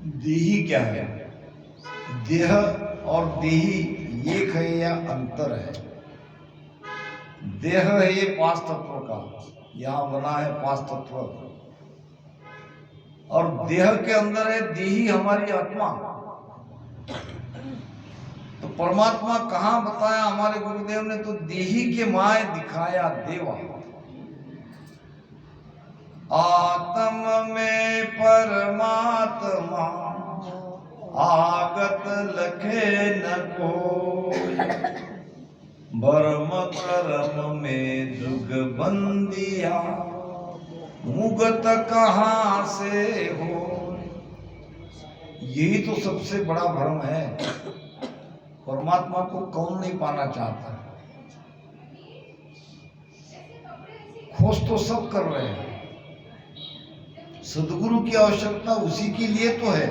देही क्या है? देह और देही एक है या अंतर है? देह है ये पांच तत्व का, यहाँ बना है पांच तत्व, और देह के अंदर है देही हमारी आत्मा। तो परमात्मा कहाँ बताया हमारे गुरुदेव ने? तो देही के माय दिखाया देवा। आत्म में परमात्मा आगत लखे न कोई, भरम करम में जुग बंदिया मुगत कहाँ से हो। यही तो सबसे बड़ा भ्रम है। परमात्मा को कौन नहीं पाना चाहता? खोज तो सब कर रहे हैं। सदगुरु की आवश्यकता उसी के लिए तो है।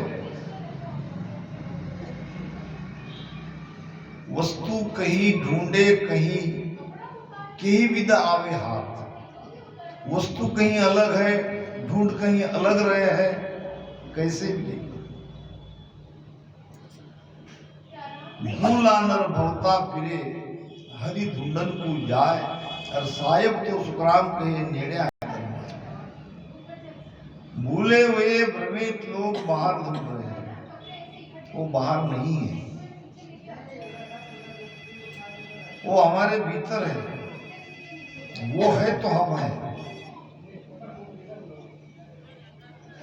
वस्तु कहीं ढूंढे कहीं कहीं विदा आवे हाथ। वस्तु कहीं अलग है, ढूंढ कहीं अलग रहे हैं, कैसे मिलेगी? भूलानर भवता फिरे हरि ढूंढन को जाए, और साहेब तो सुखराम कहे नेड़े। भूले हुए भ्रमित लोग बाहर ढूंढ रहे हैं, वो बाहर नहीं है, वो हमारे भीतर है। वो है तो हम हैं।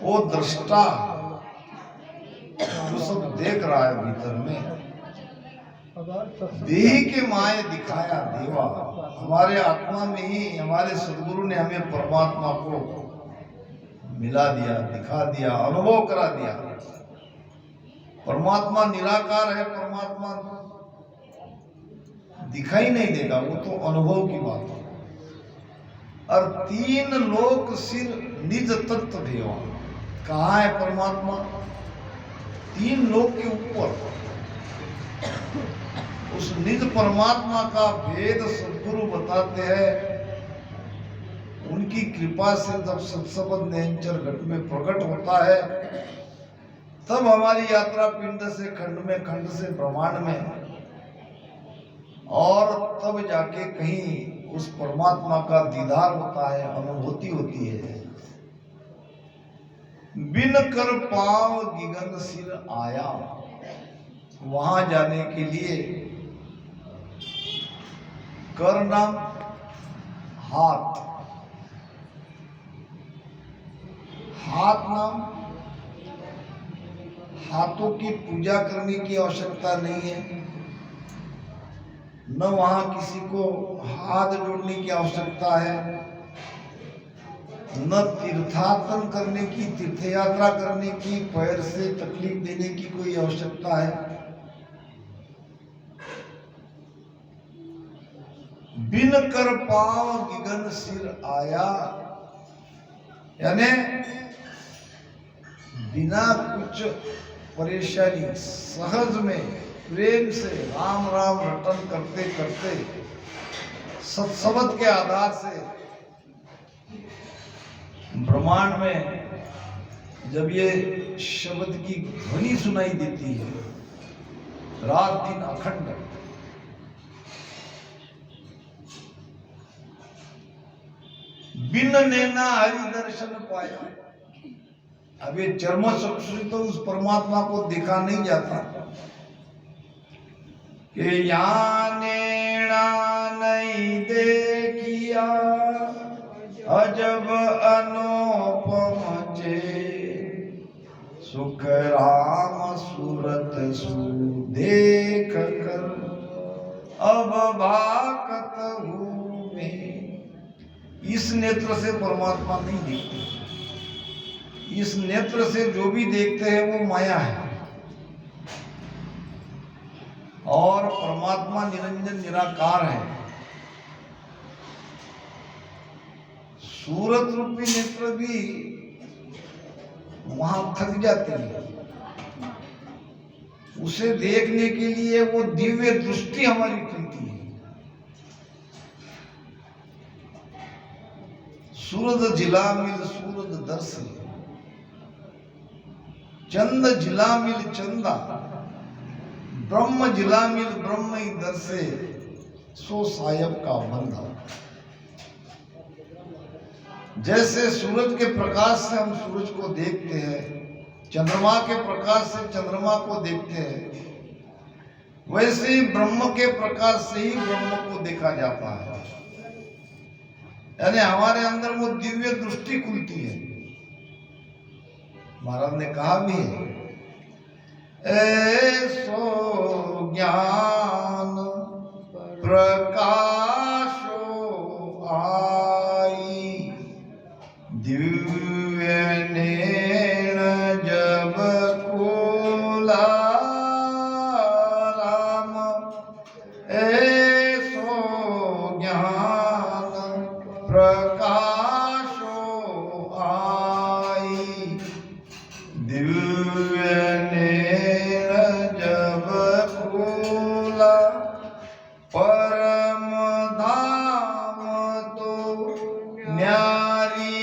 वो दृष्टा जो सब देख रहा है भीतर में। देही के माय दिखाया देवा। हमारे आत्मा में ही हमारे सदगुरु ने हमें परमात्मा को मिला दिया, दिखा दिया, अनुभव करा दिया। परमात्मा निराकार है। परमात्मा दिखाई नहीं देगा, वो तो अनुभव की बात है। और तीन लोक सिर निज तत्व देवा। कहाँ है परमात्मा? तीन लोक के ऊपर। उस निज परमात्मा का भेद सदगुरु बताते हैं। उनकी कृपा से जब सत्सबंध नैनचर घट में प्रकट होता है, तब हमारी यात्रा पिंड से खंड में, खंड से ब्रह्मांड में, और तब जाके कहीं उस परमात्मा का दीदार होता है, अनुभूति होती है। बिन कर पाव गिगन सिर आया। वहां जाने के लिए कर नाम हाथ, हाथ नाम। हाथों की पूजा करने की आवश्यकता नहीं है, न वहां किसी को हाथ जोड़ने की आवश्यकता है, न तीर्थाटन करने की, तीर्थ यात्रा करने की, पैर से तकलीफ देने की कोई आवश्यकता है। बिन कर पाव गिगन सिर आया, यानी बिना कुछ परेशानी, सहज में, प्रेम से राम राम रटन करते करते, सत्सबद के आधार से ब्रह्मांड में जब ये शब्द की ध्वनि सुनाई देती है, रात दिन अखंड, बिन नैना हरि दर्शन पाया। अब ये चर्म चक्षु तो उस परमात्मा को देखा नहीं जाता कि यहाँ नैना नहीं देखिया अजब अनुपम जे, सुख राम सूरत सु देख कर अब भाकत हूँ मैं। इस नेत्र से परमात्मा नहीं दिखते। इस नेत्र से जो भी देखते हैं वो माया है, और परमात्मा निरंजन निराकार है। सूरत रूपी नेत्र भी वहां थक जाते हैं। उसे देखने के लिए वो दिव्य दृष्टि हमारी खुलती है। सूरत जिला मिल सूरत दर्शन, चंद जिला मिल चंदा, ब्रह्म जिला मिल ब्रह्म इधर से, सो साहेब का बंदा। जैसे सूरज के प्रकाश से हम सूरज को देखते हैं, चंद्रमा के प्रकाश से चंद्रमा को देखते हैं, वैसे ही ब्रह्म के प्रकाश से ही ब्रह्म को देखा जाता है। यानी हमारे अंदर वो दिव्य दृष्टि खुलती है। महाराज ने कहा भी है, ऐसो ज्ञान प्रकाशो आई, दिव्य नैन जब खोला राम, ऐसो ज्ञान प्रकाशो आई, दिव्य नैन जब खोला, परम धाम तो न्यारी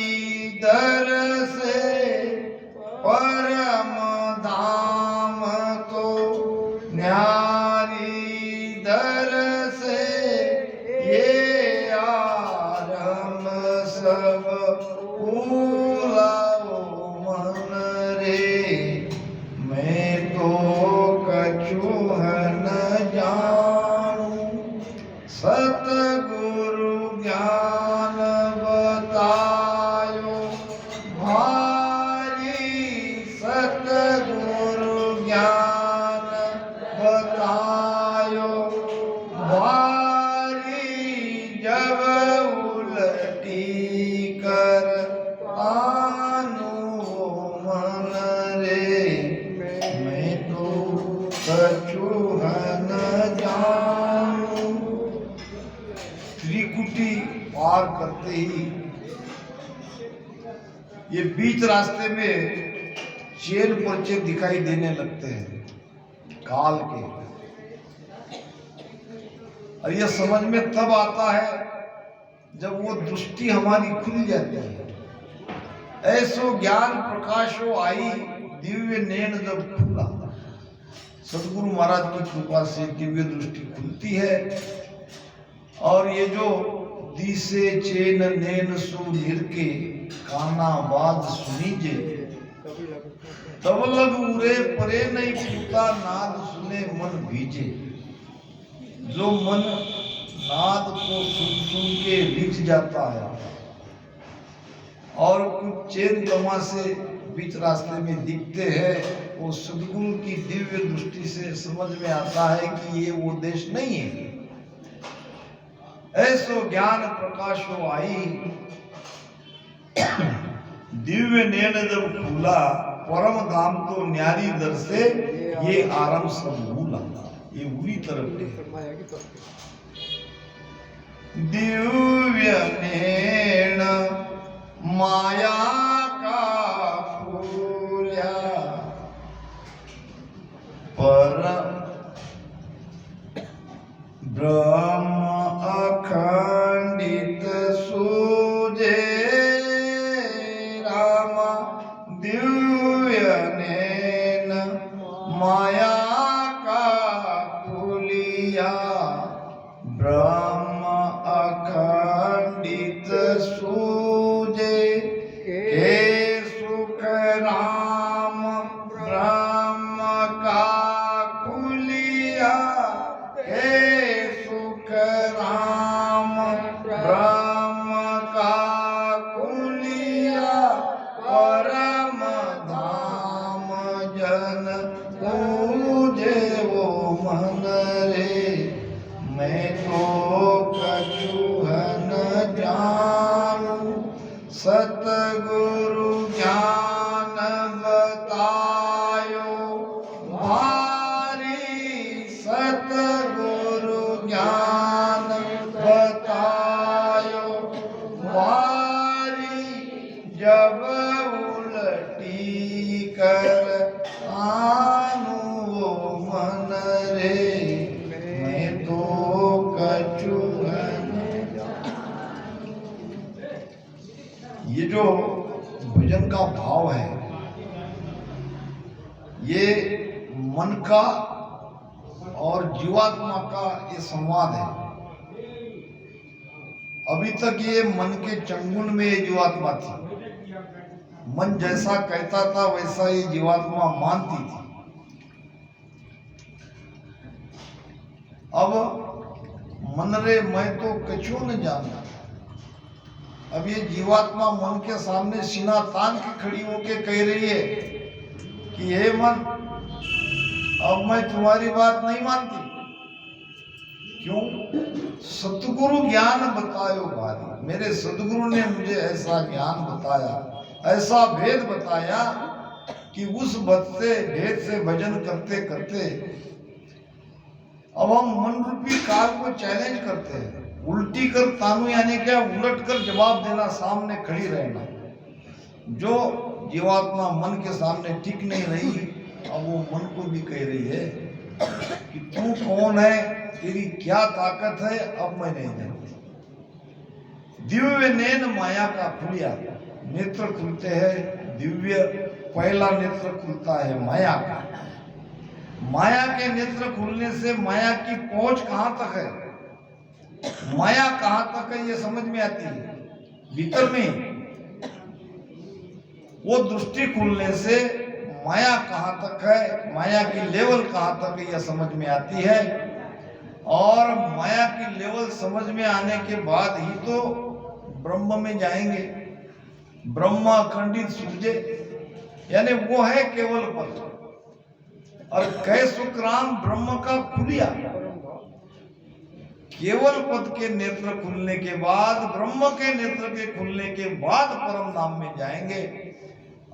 दर से, परम धाम तो न्यारी दर से, ये आरम सब भूला मन रे, मैं तो कछु न जानू, सतगुरु ज्ञान बतायो भारी, सतगुरु ज्ञान बतायो भारी, जब उलटी कर आनू मन रे, मैं तो कछु न जानू। त्रिकुटी पार करते ही ये बीच रास्ते में चेन पर्चे दिखाई देने लगते हैं काल के, और ये समझ में तब आता है जब वो दृष्टि हमारी खुल जाती है। ऐसो ज्ञान प्रकाशो आई, दिव्य नैन जब खुला, सदगुरु महाराज की कृपा से दिव्य दृष्टि खुलती है, और ये जो दिसे चेन नैन सु निरके, काना बात सुनीजे, तब लग उरे परे नहीं पूता, नाद सुने मन भीजे। जो मन नाद को सुन के रिझ जाता है, और कुछ चेन तमाशे बीच रास्ते में दिखते हैं, वो सदगुरु की दिव्य दृष्टि से समझ में आता है कि ये वो देश नहीं है। ऐसो ज्ञान प्रकाशो आई, दिव्य नैन जब खुला, परम धाम तो न्यारी दर से, ये आरम सब भूला, ये उरी तरफ है। दिव्य नैन माया का फूल्या, परम ब्रह्म अखंडित सूजे राम, दिव्य नैन माया का खुलिया, ब्रह्म अखंडित सूजे, हे सुख राम ब्रह्म का खुलिया, हे सुख राम ब्रह्म का खुलिया, परम धाम जन पूजे वो मन रे, मैं तो कछु न जानू, सतगुरु ज्ञान बतायो भारी, सतगुरु ज्ञान बतायो भारी, जब उलटी कर आनू वो मन रे, मैं तो कछु न जानू। ये जो भजन का भाव है, ये मन का और जीवात्मा का ये संवाद है। अभी तक ये मन के चंगुल में ये जीवात्मा थी, मन जैसा कहता था वैसा ये जीवात्मा मानती थी। अब मन रे मैं तो कछु न जानता। अब ये जीवात्मा मन के सामने सीना तान के खड़ी होके कह रही है कि हे मन, अब मैं तुम्हारी बात नहीं मानती। क्यों? सतगुरु ज्ञान बतायो भारी। मेरे सदगुरु ने मुझे ऐसा ज्ञान बताया, ऐसा भेद बताया कि उस भेद से भजन करते करते अब हम मन रूपी काल को चैलेंज करते हैं। उल्टी कर तानु यानी क्या? उलट कर जवाब देना, सामने खड़ी रहना। जो जीवात्मा मन के सामने टिक नहीं रही, अब वो मन को भी कह रही है कि तू कौन है, तेरी क्या ताकत है, अब मैं नहीं जानती। दिव्य नैन माया का खुलिया, नेत्र खुलते हैं दिव्य। पहला नेत्र खुलता है माया का। माया के नेत्र खुलने से माया की पहुंच कहां तक है, माया कहां तक है, ये समझ में आती है भीतर में। वो दृष्टि खुलने से माया कहां तक है, माया की लेवल कहां तक है, यह समझ में आती है। और माया की लेवल समझ में आने के बाद ही तो ब्रह्म में जाएंगे। ब्रह्म अखंडित सूझे यानी वो है केवल पद। और कै सुखराम ब्रह्म का खुलिया, केवल पद के नेत्र खुलने के बाद, ब्रह्म के नेत्र के खुलने के बाद परम धाम में जाएंगे।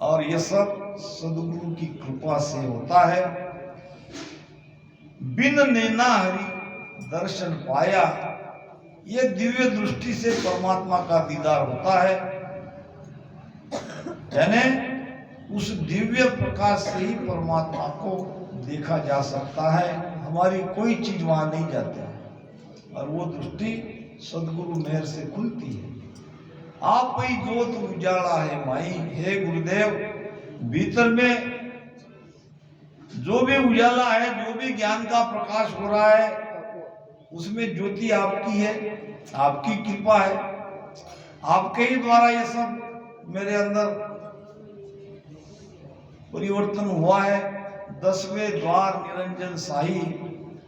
और ये सब सदगुरु की कृपा से होता है। बिन नैना हरि दर्शन पाया, ये दिव्य दृष्टि से परमात्मा का दीदार होता है। यानी उस दिव्य प्रकाश से ही परमात्मा को देखा जा सकता है। हमारी कोई चीज वहां नहीं जाती है, और वो दृष्टि सदगुरु मेहर से खुलती है। आप ही ज्योत उजाला है माई। हे गुरुदेव, भीतर में जो भी उजाला है, जो भी ज्ञान का प्रकाश हो रहा है, उसमें ज्योति आपकी है, आपकी कृपा है। आपके ही द्वारा ये सब मेरे अंदर परिवर्तन हुआ है। 10वें द्वार निरंजन साही,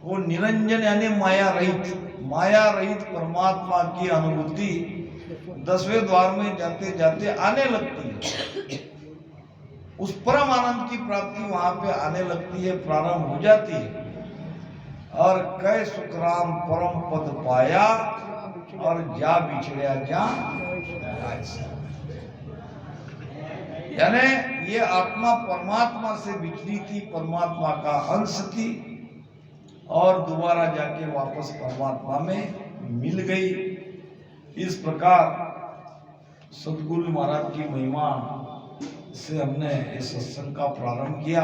वो निरंजन यानी माया रहित परमात्मा की अनुभूति 10वें द्वार में जाते जाते आने लगती है। उस परम आनंद की प्राप्ति वहां पे आने लगती है, प्रारंभ हो जाती है। और कै सुखराम परम पद पाया, और जा बिछड़िया जा। यानी ये आत्मा परमात्मा से बिछड़ी थी, परमात्मा का अंश थी, और दोबारा जाके वापस परमात्मा में मिल गई। इस प्रकार सदगुरु महाराज की महिमा से हमने इस सत्संग का प्रारंभ किया।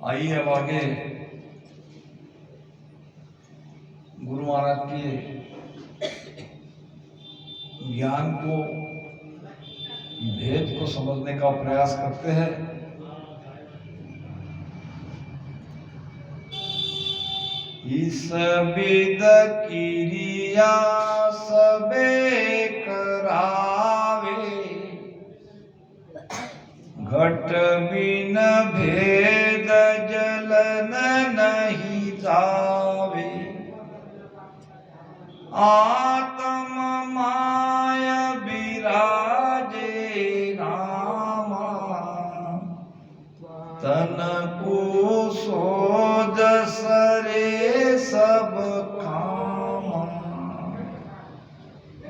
आइए अब आगे गुरु महाराज के ज्ञान को, भेद को समझने का प्रयास करते हैं। इस विद क्रिया सबे करावे, घट बिन भेद जलन नहीं जावे। आत्म माया विराजे रामा, तन को सोज सरे सब कामा।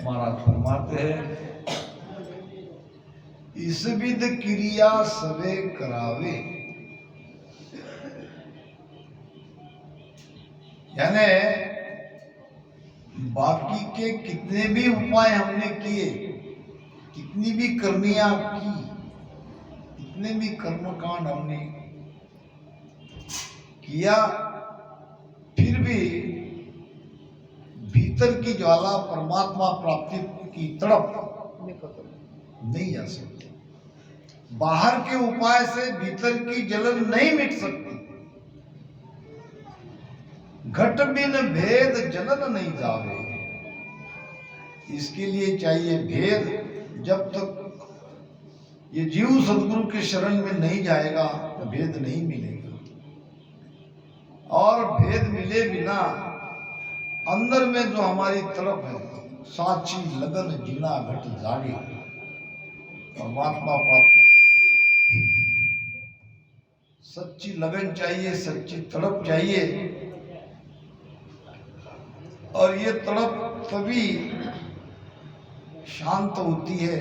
महाराज फरमाते हैं, इस विध क्रिया सबे करावे, यानी बाकी के कितने भी उपाय हमने किए, कितनी भी करनियां की, कितने भी कर्मकांड हमने किया, फिर भी भीतर की ज्वाला परमात्मा प्राप्ति की तड़प नहीं आ सकती। बाहर के उपाय से भीतर की जलन नहीं मिट सकती। घट बिन भेद जलन नहीं जावे, इसके लिए चाहिए भेद। जब तक ये जीव सदगुरु के शरण में नहीं जाएगा तो भेद नहीं मिलेगा, और भेद मिले बिना अंदर में जो हमारी तरफ है साची लगन जीना घट जागे, परमात्मा प्राप्ति के लिए सच्ची लगन चाहिए, सच्ची तड़प चाहिए। और ये तड़प तभी शांत होती है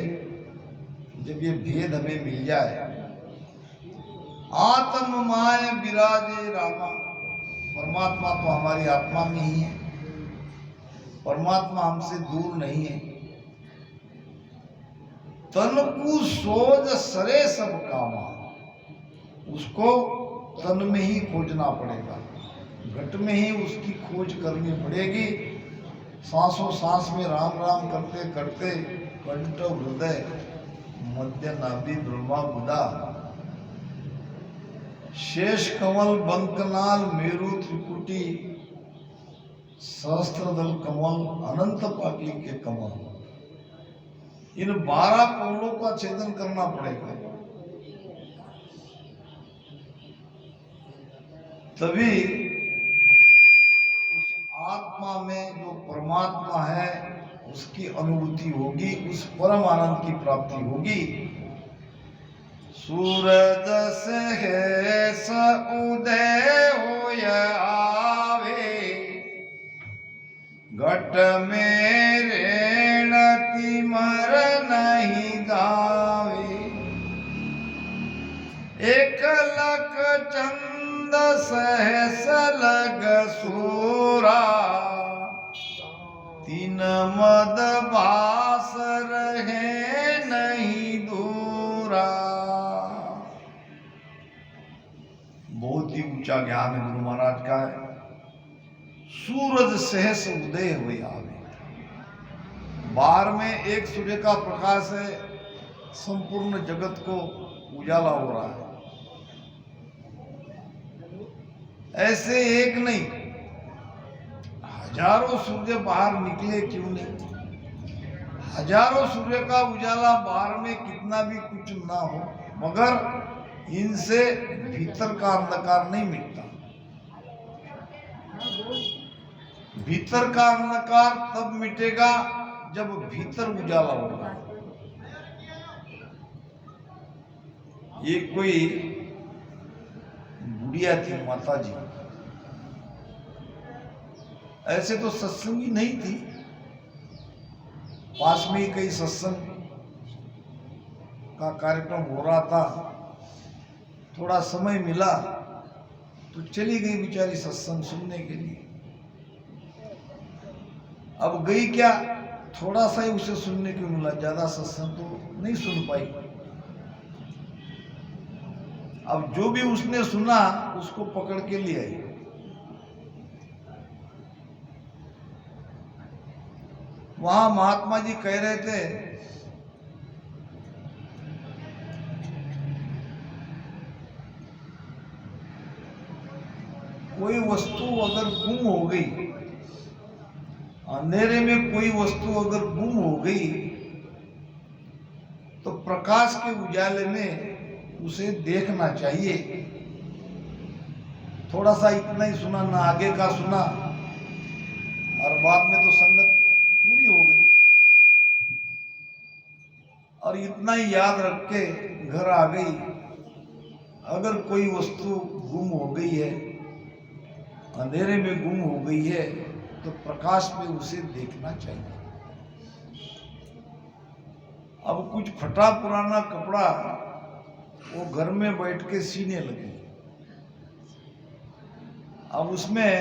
जब ये भेद हमें मिल जाए। आत्म माय विराजे रामा, परमात्मा तो हमारी आत्मा में ही है, परमात्मा हमसे दूर नहीं है। तन को सोज सरे सब कामा, उसको तन में ही खोजना पड़ेगा, घट में ही उसकी खोज करनी पड़ेगी। सांसों सांस में राम राम करते करते कंठ हृदय मध्य नाभि ब्रह्मा बुधा, शेष कमल बंकनाल मेरु त्रिकुटी सहस्त्रदल कमल अनंत पाटली के कमल, इन 12 कमलों का छेदन करना पड़ेगा, तभी उस आत्मा में जो परमात्मा है उसकी अनुभूति होगी, उस परम आनंद की प्राप्ति होगी। सूरज से है उदय हो आवे, घट में रेण तिमर नहीं गावे, एक लख चंद सहस लग सूरा, तीन मद बास रहे नहीं दूरा। बहुत ही ऊंचा ज्ञान है गुरु महाराज का है। सूरज सहस उदय हुए आवे, बाहर में एक सूर्य का प्रकाश है, संपूर्ण जगत को उजाला हो रहा है। ऐसे एक नहीं, हजारों सूर्य बाहर निकले क्यों नहीं, हजारों सूर्य का उजाला बाहर में कितना भी कुछ ना हो, मगर इनसे भीतर का अंधकार नहीं मिटता। भीतर का अंधकार तब मिटेगा जब भीतर उजाला होगा। ये कोई बुढ़िया थी माता जी, ऐसे तो सत्संगी नहीं थी, पास में ही कई सत्संग का कार्यक्रम हो रहा था, थोड़ा समय मिला तो चली गई बेचारी सत्संग सुनने के लिए। अब गई क्या, थोड़ा सा ही उसे सुनने को मिला, ज्यादा सत्संग तो नहीं सुन पाई। अब जो भी उसने सुना उसको पकड़ के ले आई। वहां महात्मा जी कह रहे थे कोई वस्तु अगर गुम हो गई, अंधेरे में कोई वस्तु अगर गुम हो गई तो प्रकाश के उजाले में उसे देखना चाहिए। थोड़ा सा इतना ही सुना, ना आगे का सुना, और बाद में तो संगत पूरी हो गई, और इतना ही याद रख के घर आ गई। अगर कोई वस्तु गुम हो गई है, अंधेरे में गुम हो गई है, तो प्रकाश में उसे देखना चाहिए। अब कुछ फटा पुराना कपड़ा वो घर में बैठ के सीने लगी। अब उसमें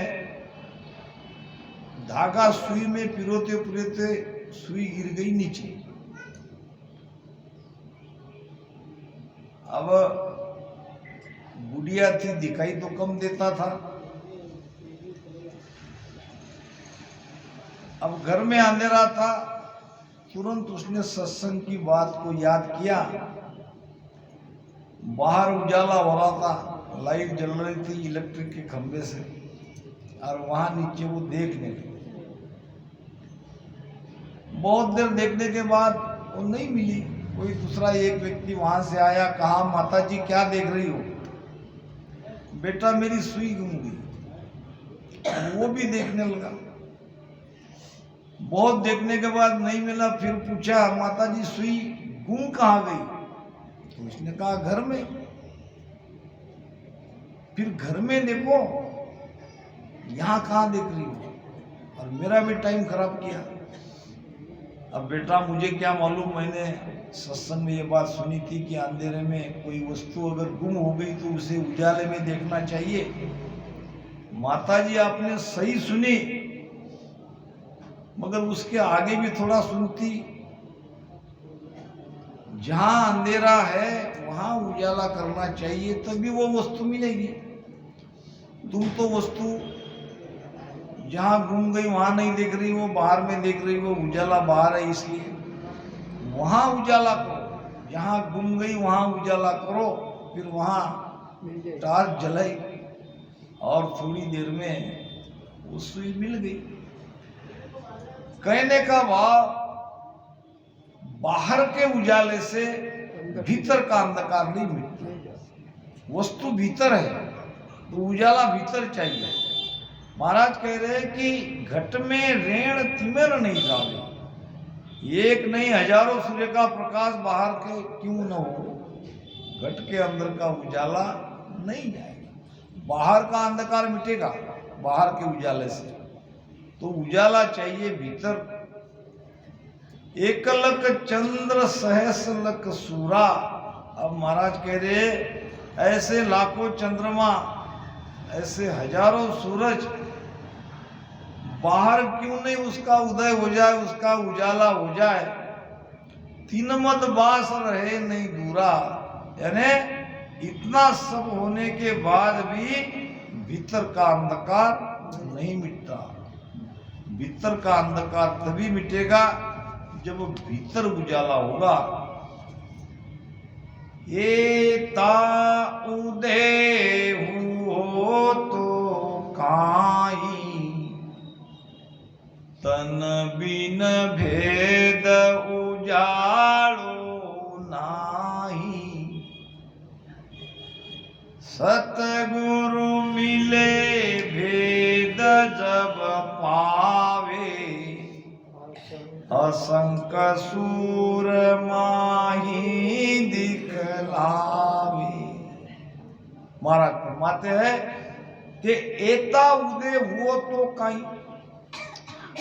धागा सुई में पिरोते पिरोते सुई गिर गई नीचे। अब बुढ़िया थी, दिखाई तो कम देता था। अब घर में अंधेरा था, तुरंत उसने सत्संग की बात को याद किया बाहर उजाला हो रहा था, लाइट जल रही थी इलेक्ट्रिक के खंभे से, और वहां नीचे वो देखने लगे। बहुत देर देखने के बाद वो नहीं मिली। कोई दूसरा एक व्यक्ति वहां से आया, कहा माता जी क्या देख रही हो? बेटा मेरी सुई गुम गई। वो भी देखने लगा। बहुत देखने के बाद नहीं मिला, फिर पूछा माता जी सुई गुम कहाँ गई? तो उसने कहा घर में। फिर घर में देखो, यहाँ कहाँ देख रही हो? और मेरा भी टाइम खराब किया। अब बेटा मुझे क्या मालूम, मैंने सत्संग में ये बात सुनी थी कि अंधेरे में कोई वस्तु अगर गुम हो गई तो उसे उजाले में देखना चाहिए। माता जी आपने सही सुनी, मगर उसके आगे भी थोड़ा सुनती। जहां अंधेरा है वहां उजाला करना चाहिए, तभी वो वस्तु मिलेगी। तुम तो वस्तु जहां गुम गई वहां नहीं देख रही, वो बाहर में देख रही, वो उजाला बाहर है, इसलिए वहां उजाला करो। जहां गुम गई वहां उजाला करो। फिर वहां टार्च जलाई और थोड़ी देर में वो सुई मिल गई। कहने का भाव, बाहर के उजाले से भीतर का अंधकार नहीं मिटता। वस्तु भीतर है तो उजाला भीतर चाहिए। महाराज कह रहे हैं कि घट में रेण तिमिर नहीं जावे। एक नहीं हजारों सूर्य का प्रकाश बाहर के क्यों न हो, घट के अंदर का उजाला नहीं जाएगा। बाहर का अंधकार मिटेगा बाहर के उजाले से, तो उजाला चाहिए भीतर। एकलक चंद्र सहस लक सूरा। अब महाराज कह रहे ऐसे लाखों चंद्रमा, ऐसे हजारों सूरज, बाहर क्यों नहीं उसका उदय हो जाए, उसका उजाला हो जाए। तीन मत बास रहे नहीं दूरा। यानी इतना सब होने के बाद भी भीतर का अंधकार नहीं मिटता। भीतर का अंधकार तभी मिटेगा जब भीतर उजाला होगा। ये उदय हो तो काई, तन बिन भेद उजाड़ो नाही। सतगुरु मिले भेद जब पावे, असंक सूर माही दिखलावे। महाराज फरमाते हैं कि एता उदय हुआ तो कहीं,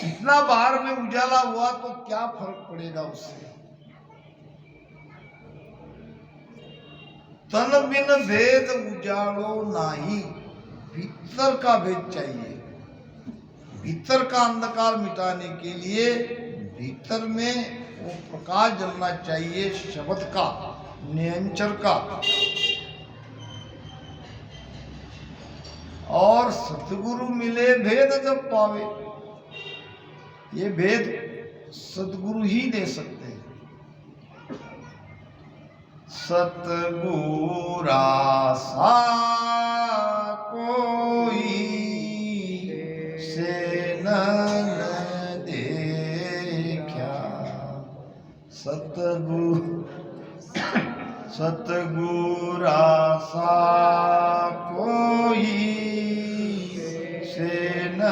इतना बाहर में उजाला हुआ तो क्या फर्क पड़ेगा उससे। तन बिन भेद उजाड़ो नाही। भीतर का भेद चाहिए। भीतर का अंधकार मिटाने के लिए भीतर में वो प्रकाश जलना चाहिए, शब्द का, नियंचर का। और सतगुरु मिले भेद जब पावे, ये भेद सतगुरु ही दे सकते हैं। सतगुरा सा कोई से न देखा। सतगुरा सा कोई से न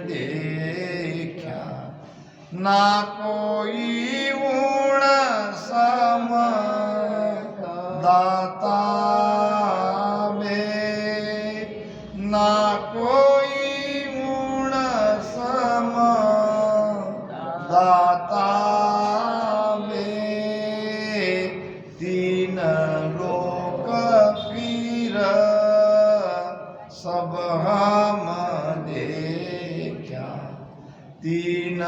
देखा। ना कोई उण सम दाता में, ना कोई उण सम दाता में। तीन लोक पीर सब हम देखा। तीन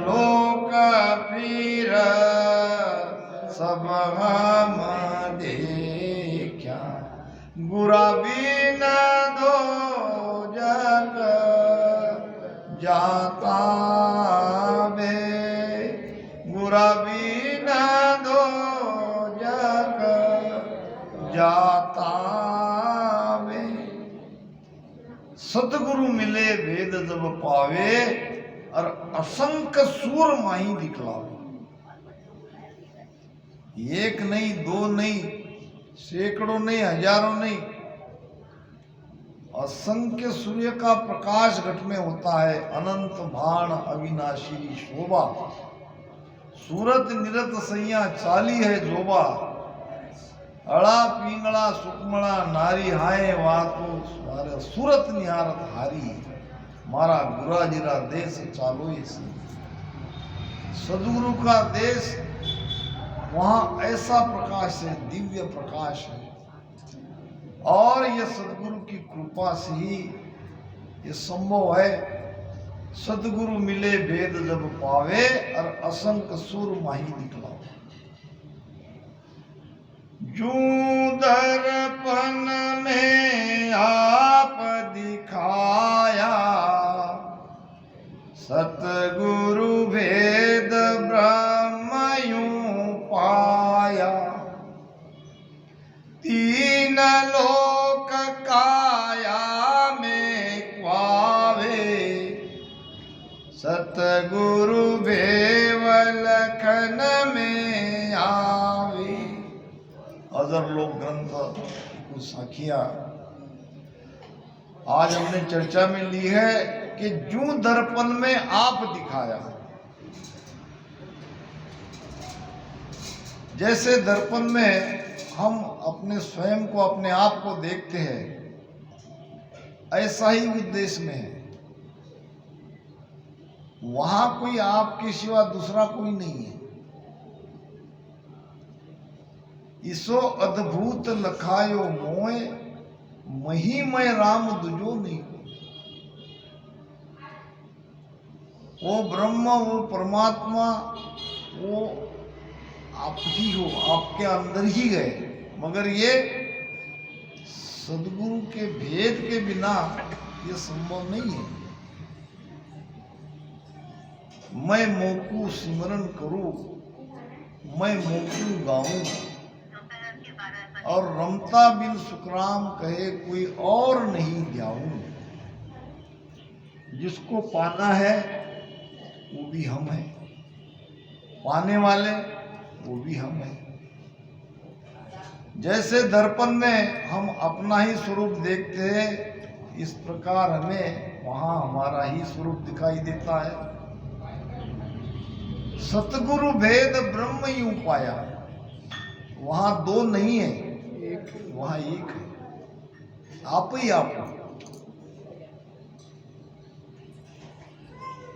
लोक पीर सब हम देखा। गुरा बिन दो जग जाता बे। गुरा बिन दो जग जाता वे। सतगुरु मिले वेद जब पावे, और असंख्य सूर माही दिखलावे। एक नहीं, दो नहीं, सैकड़ों नहीं, हजारों नहीं, असंख्य सूर्य का प्रकाश घट में होता है। अनंत भाण अविनाशी शोभा, सूरत निरत सैया चाली है जोबा। अड़ा पिंगला सुकमणा नारी हाय वातो मारे सूरत निहारत हारी। मारा गुराजीरा देश चालो इसी। सदगुरु का देश, वहां ऐसा प्रकाश है, दिव्य प्रकाश है। और ये सदगुरु की कृपा से ही ये संभव है। सदगुरु मिले भेद जब पावे, और असंख्य सुर माही निकला। जूं दर्पण में आप दिखाया, सतगुरु भेद ब्रह्म यूं पाया। तीन लोक काया में पावे, सतगुरु भेव लखन में आवे। अदर लोक ग्रंथ कुछ साखियां आज हमने चर्चा में ली है कि जूं दर्पण में आप दिखाया। जैसे दर्पण में हम अपने स्वयं को, अपने आप को देखते हैं, ऐसा ही उद्देश्य में है। वहां कोई आपके सिवा दूसरा कोई नहीं है। इसो अद्भुत लखायो मोए, महिमय राम दुजो नहीं। वो ब्रह्म, वो परमात्मा, वो आप ही हो, आपके अंदर ही गए। मगर ये सदगुरु के भेद के बिना ये संभव नहीं है। मैं मोकू सिमरन करूं, मैं मोकू गाऊं, और रमता बिन सुखराम कहे कोई और नहीं ध्याऊं। जिसको पाना है वो भी हम हैं, पाने वाले वो भी हम हैं। जैसे दर्पण में हम अपना ही स्वरूप देखते हैं, इस प्रकार हमें वहां हमारा ही स्वरूप दिखाई देता है। सतगुरु भेद ब्रह्म यूं पाया, वहां दो नहीं है, एक, वहां एक है, आप ही आप।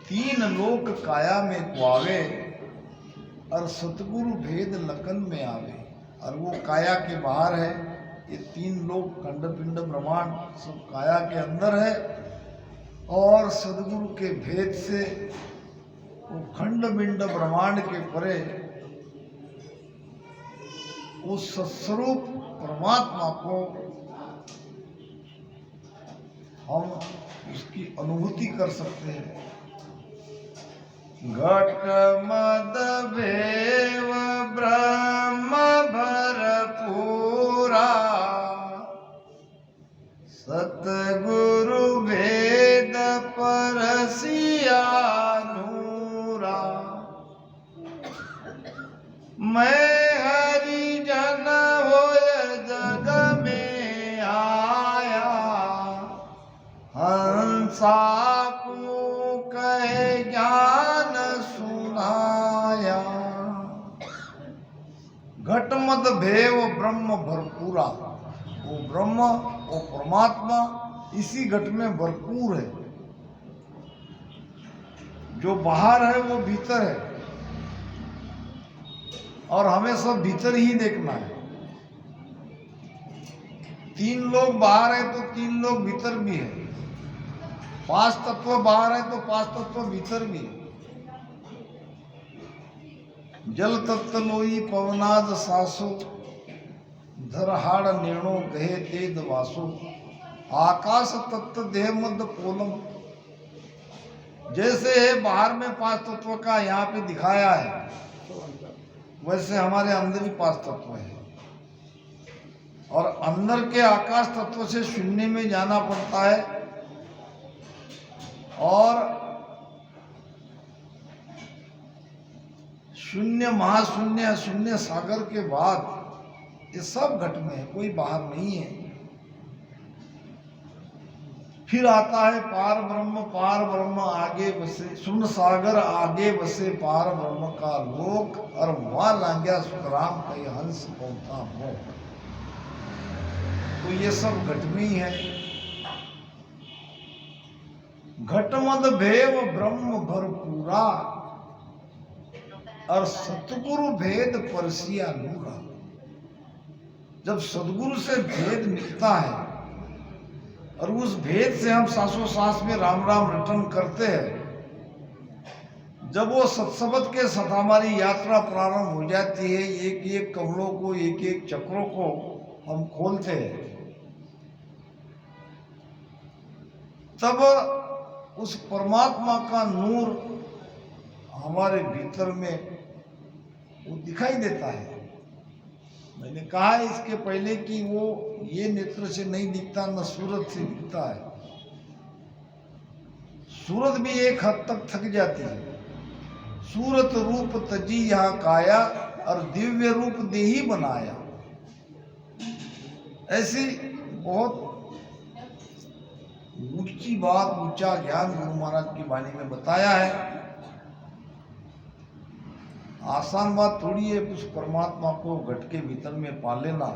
तीन लोक काया में कुआवे, और सतगुरु भेद लखन में आवे। और वो काया के बाहर है, ये तीन लोक खंड पिंड ब्रह्मांड सब काया के अंदर है। और सदगुरु के भेद से वो खंड पिंड ब्रह्मांड के परे उस सत्स्वरूप परमात्मा को हम उसकी अनुभूति कर सकते हैं। घट मद भेव ब्रह्म भरपूरा, सतगुरु भेद परसिया नूरा। मैं हरिजन होय जग में आया, हंसा को कहे ज्ञान सुनाया। घट मद भेव ब्रह्म भरपूरा, वो ब्रह्म, वो परमात्मा इसी घट में भरपूर है। जो बाहर है वो भीतर है, और हमें सब भीतर ही देखना है। तीन लोग बाहर है तो तीन लोग भीतर भी है, पांच तत्व बाहर है तो पांच तत्व भीतर भी है। जल तत्व लोई पवनाद सासो, धरहाड़ निर्णो गहे तेद वासो। आकाश तत्व देह मद पोलम, जैसे बाहर में पांच तत्व का यहाँ पे दिखाया है, वैसे हमारे अंदर ही पांच तत्व है। और अंदर के आकाश तत्व से शून्य में जाना पड़ता है। और शून्य, महाशून्य, शून्य सागर के बाद ये सब घट में है, कोई बाहर नहीं है। फिर आता है पार ब्रह्म, पार ब्रह्म आगे बसे, शून्य सागर आगे बसे पार ब्रह्म का लोक, और वहां लांग्या सुखराम कई हंस पहुंचा हो। तो ये सब घट में ही है। घटमद भेव ब्रह्म भरपूरा, और सतगुरु भेद परसिया नूरा। जब सदगुरु से भेद मिलता है और उस भेद से हम सांसों सांस में राम राम रटन करते हैं, जब वो सत्सबद के साथ हमारी यात्रा प्रारंभ हो जाती है, एक एक कमलों को, एक एक चक्रों को हम खोलते हैं, तब उस परमात्मा का नूर हमारे भीतर में वो दिखाई देता है। मैंने कहा है इसके पहले कि वो ये नेत्र से नहीं दिखता, न सूरत से दिखता है। सूरत भी एक हद तक थक जाती है। सूरत रूप तजी यहाँ काया, और दिव्य रूप देही बनाया। ऐसी बहुत ऊंची बात, ऊंचा ज्ञान गुरु महाराज की वाणी में बताया है। आसान बात थोड़ी है उस परमात्मा को घट के भीतर में पा लेना,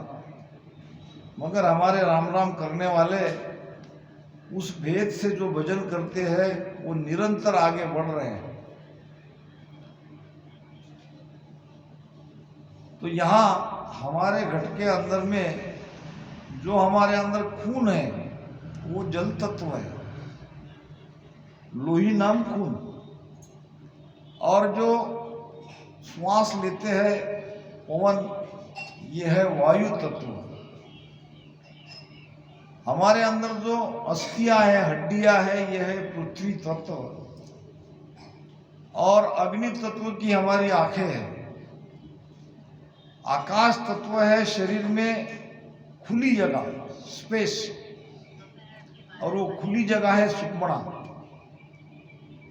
मगर हमारे राम राम करने वाले उस भेद से जो भजन करते हैं वो निरंतर आगे बढ़ रहे हैं। तो यहाँ हमारे घट के अंदर में जो हमारे अंदर खून है वो जल तत्व है, लोही नाम खून। और जो श्वास लेते हैं पवन, ये है वायु तत्व। हमारे अंदर जो अस्थियां है, हड्डियां है, ये है पृथ्वी तत्व। और अग्नि तत्व की हमारी आंखें हैं। आकाश तत्व है शरीर में खुली जगह, स्पेस, और वो खुली जगह है सुषुम्ना।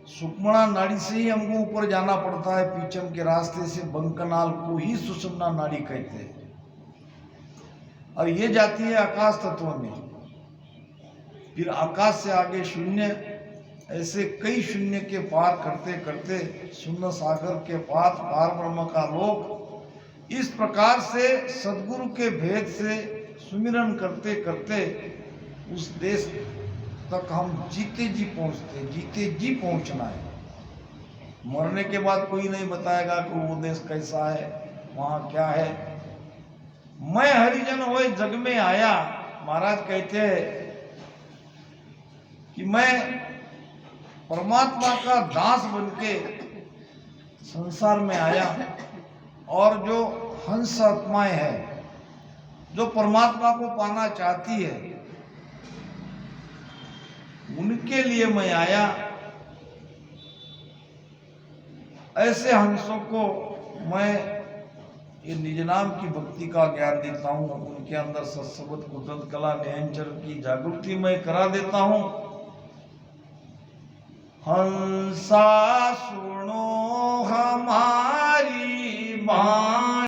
सुषुम्ना नाड़ी से ही हमको ऊपर जाना पड़ता है, पीछम के रास्ते से बंकनाल को ही सुषुम्ना नाड़ी कहते हैं। और ये जाती है आकाश तत्व में। फिर आकाश से आगे शून्य, ऐसे कई शून्य के पार करते करते शून्य सागर के पार ब्रह्म का लोक। इस प्रकार से सदगुरु के भेद से सुमिरन करते करते उस देश तक हम जीते जी पहुंचते, जीते जी पहुंचना है। मरने के बाद कोई नहीं बताएगा कि वो देश कैसा है, वहां क्या है। मैं हरिजन होए जग में आया, महाराज कहते हैं कि मैं परमात्मा का दास बनके संसार में आया। और जो हंस आत्माएं हैं जो परमात्मा को पाना चाहती है, उनके लिए मैं आया। ऐसे हंसों को मैं ये निज नाम की भक्ति का ज्ञान देता हूँ, उनके अंदर सत्सबद कुदरत कला निरंजन की जागृति मैं करा देता हूँ। हंसा सुनो हमारी बात,